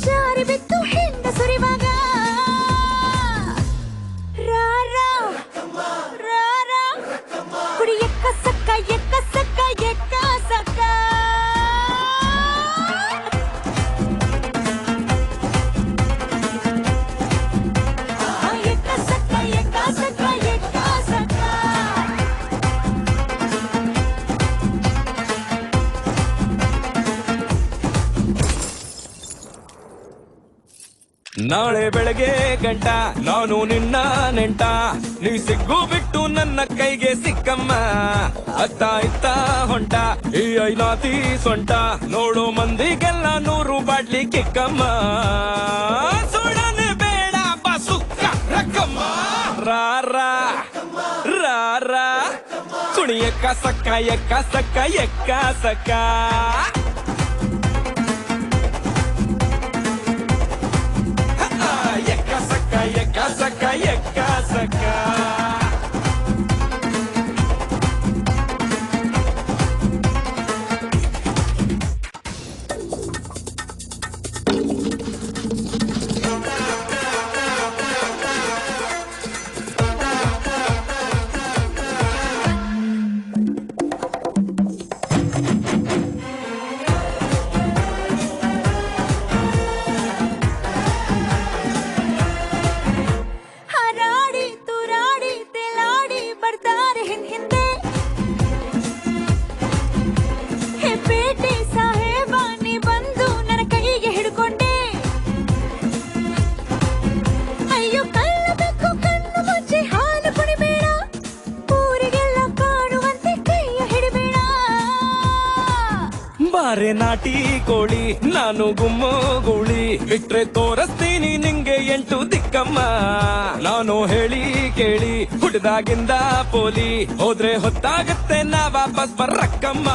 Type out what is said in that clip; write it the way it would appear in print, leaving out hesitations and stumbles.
ಜಾರಿ ಬಿತ್ತು ಹೆಂಡ ಸುರಿವಾಗ ರಾರಾ ರಾರಾ ಕುಡಿ ಎಕ್ಕ ಸಕ್ಕ ಎಕ್ಕ ಸಕ್ಕ ಎಕ್ಕ ಸಕ್ಕ ಎಕ್ಕ ಸಕ್ಕ ಎಕ್ಕ ಸಕ್ಕ ಎಕ್ಕ ಸಕ್ಕ ನಾಳೆ ಬೆಳಗ್ಗೆ ಗಂಟ ನಾನು ನಿನ್ನ ನೆಂಟ ನೀ ಸಿಗ್ಗು ಬಿಟ್ಟು ನನ್ನ ಕೈಗೆ ಸಿಕ್ಕಮ್ಮ ಅತ್ತ ಇತ್ತ ಹೊಂಟ ಈ ಐನಾತಿ ಸೊಂಟ ನೋಡೋ ಮಂದಿಗೆಲ್ಲ 100 ಬಾಟ್ಲಿ ಕಿಕ್ಕಮ್ಮ ಸುಡನೆ ಬೇಡ ಬಸುಕ್ಕ ರಕ್ಕಮ್ಮ ರಾರಾ ರಾರಾ ಕುಣಿ ಎಕ್ಕ ಸಕ್ಕ ಎಕ್ಕ ಸಕ್ಕ ಎಕ್ಕ ಸಕ್ಕ Yeka saka, yeka saka. ಬಾರೆ ನಾಟಿ ಕೋಳಿ ನಾನು ಗುಮ್ಮೋ ಗೂಳಿ ಬಿಟ್ರೆ ತೋರಿಸ್ತೀನಿ ನಿಂಗೆ 8 ದಿಕ್ಕಮ್ಮ ನಾನು ಹೇಳಿ ಕೇಳಿ ಹುಟ್ಟಿದಾಗಿಂದ ಪೋಲಿ ಹೋದ್ರೆ ಹೊತ್ತಾಗತ್ತೆ ನಾ ವಾಪಸ್ ಬರ್ರಕ್ಕಮ್ಮ